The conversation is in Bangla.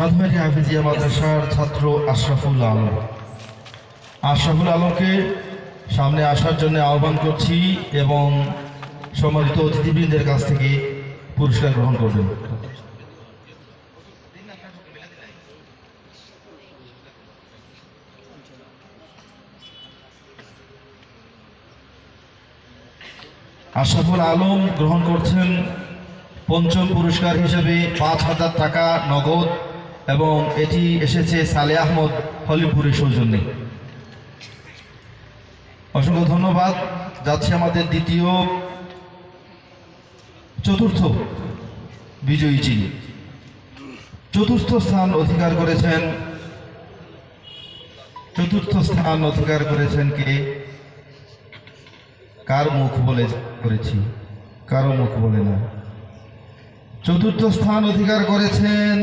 সাধুবাড়ি হাফিজিয়া মাদ্রাসার ছাত্র আশরাফুল আলম। আশরাফুল আলমকে সামনে আসার জন্য আহ্বান করছি এবং সম্মানিত অতিথিবৃন্দের কাছ থেকে পুরস্কার গ্রহণ করবেন। আশরাফুল আলম গ্রহণ করছেন পঞ্চম পুরস্কার হিসেবে ৫,০০০ টাকা নগদ এবং এটি এসেছে সালে আহমদ হলিপুরের সৌজন্যে। অসংখ্য ধন্যবাদ। যাচ্ছে আমাদের চতুর্থ বিজয়ী যিনি চতুর্থ স্থান অধিকার করেছেন কে? কার মুখ বলে করেছি? কারো মুখ বলে না। চতুর্থ স্থান অধিকার করেছেন